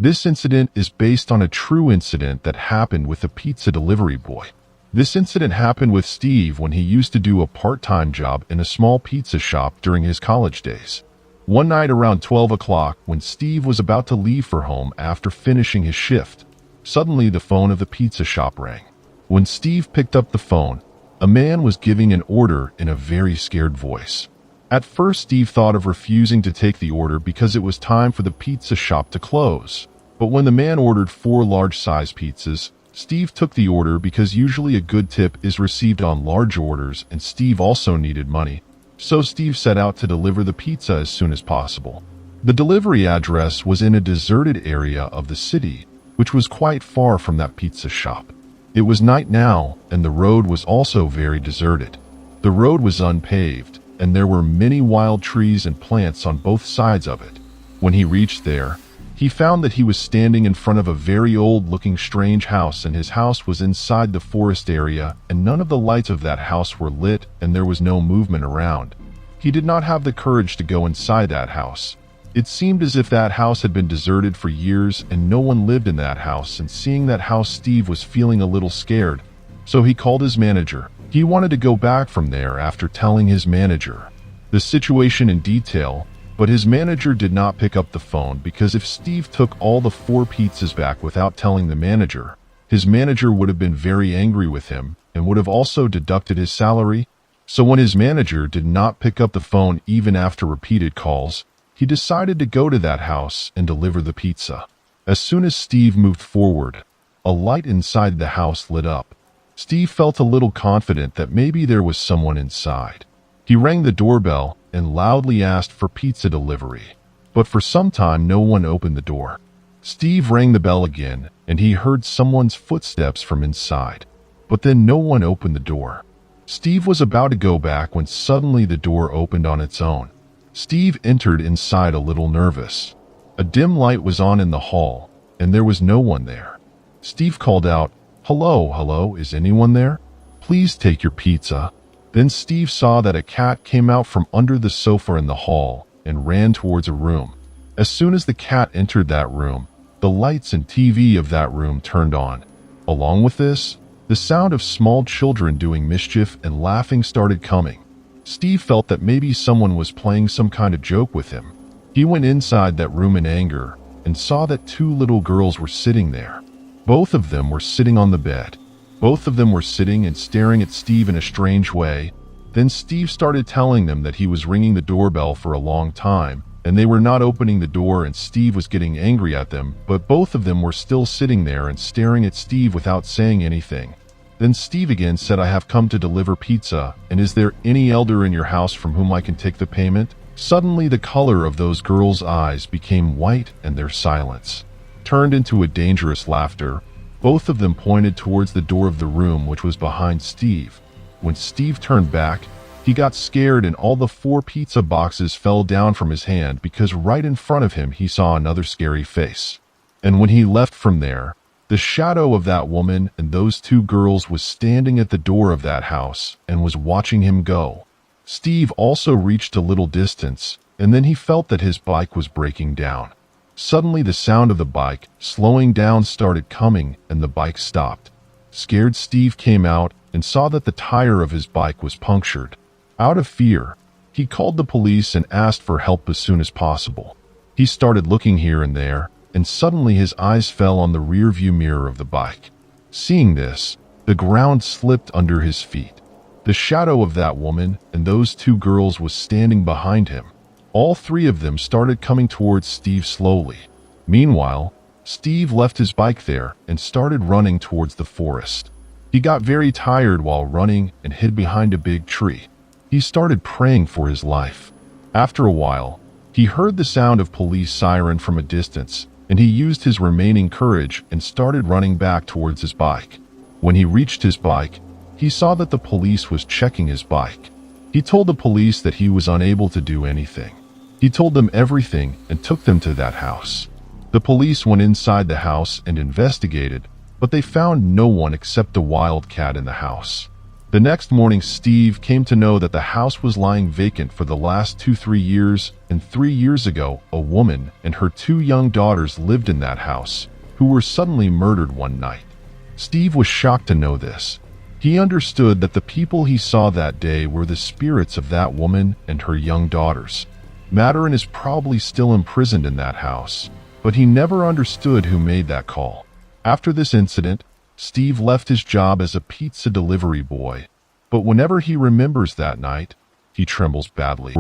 This incident is based on a true incident that happened with a pizza delivery boy. This incident happened with Steve when he used to do a part-time job in a small pizza shop during his college days. One night around 12 o'clock, when Steve was about to leave for home after finishing his shift, suddenly the phone of the pizza shop rang. When Steve picked up the phone, a man was giving an order in a very scared voice. At first, Steve thought of refusing to take the order because it was time for the pizza shop to close. But when the man ordered 4 large-size pizzas, Steve took the order because usually a good tip is received on large orders, and Steve also needed money. So Steve set out to deliver the pizza as soon as possible. The delivery address was in a deserted area of the city, which was quite far from that pizza shop. It was night now, and the road was also very deserted. The road was unpaved, and there were many wild trees and plants on both sides of it. When he reached there, he found that he was standing in front of a very old-looking strange house, and his house was inside the forest area, and none of the lights of that house were lit, and there was no movement around. He did not have the courage to go inside that house. It seemed as if that house had been deserted for years and no one lived in that house, and seeing that house, Steve was feeling a little scared. So he called his manager. He wanted to go back from there after telling his manager the situation in detail, but his manager did not pick up the phone because if Steve took all the 4 pizzas back without telling the manager, his manager would have been very angry with him and would have also deducted his salary. So when his manager did not pick up the phone even after repeated calls, he decided to go to that house and deliver the pizza. As soon as Steve moved forward, a light inside the house lit up. Steve felt a little confident that maybe there was someone inside. He rang the doorbell and loudly asked for pizza delivery, but for some time no one opened the door. Steve rang the bell again, and he heard someone's footsteps from inside, but then no one opened the door. Steve was about to go back when suddenly the door opened on its own. Steve entered inside a little nervous. A dim light was on in the hall, and there was no one there. Steve called out, "Hello, hello, is anyone there? Please take your pizza." Then Steve saw that a cat came out from under the sofa in the hall and ran towards a room. As soon as the cat entered that room, the lights and TV of that room turned on. Along with this, the sound of small children doing mischief and laughing started coming. Steve felt that maybe someone was playing some kind of joke with him. He went inside that room in anger and saw that 2 little girls were sitting there. Both of them were sitting on the bed. Both of them were sitting and staring at Steve in a strange way. Then Steve started telling them that he was ringing the doorbell for a long time, and they were not opening the door, and Steve was getting angry at them, but both of them were still sitting there and staring at Steve without saying anything. Then Steve again said, "I have come to deliver pizza, and is there any elder in your house from whom I can take the payment?" Suddenly the color of those girls' eyes became white and their silence turned into a dangerous laughter. Both of them pointed towards the door of the room, which was behind Steve. When Steve turned back, he got scared and all the 4 pizza boxes fell down from his hand because right in front of him he saw another scary face. And when he left from there, the shadow of that woman and those 2 girls was standing at the door of that house and was watching him go. Steve also reached a little distance, and then he felt that his bike was breaking down. Suddenly the sound of the bike slowing down started coming, and the bike stopped. Scared, Steve came out and saw that the tire of his bike was punctured. Out of fear, he called the police and asked for help as soon as possible. He started looking here and there, and suddenly his eyes fell on the rear-view mirror of the bike. Seeing this, the ground slipped under his feet. The shadow of that woman and those 2 girls was standing behind him. All 3 of them started coming towards Steve slowly. Meanwhile, Steve left his bike there and started running towards the forest. He got very tired while running and hid behind a big tree. He started praying for his life. After a while, he heard the sound of police siren from a distance, and he used his remaining courage and started running back towards his bike. When he reached his bike, he saw that the police was checking his bike. He told the police that he was unable to do anything. He told them everything and took them to that house. The police went inside the house and investigated, but they found no one except a wild cat in the house. The next morning, Steve came to know that the house was lying vacant for the last 3 years, and 3 years ago, a woman and her 2 young daughters lived in that house, who were suddenly murdered one night. Steve was shocked to know this. He understood that the people he saw that day were the spirits of that woman and her young daughters. Madarin is probably still imprisoned in that house, but he never understood who made that call. After this incident, Steve left his job as a pizza delivery boy, but whenever he remembers that night, he trembles badly.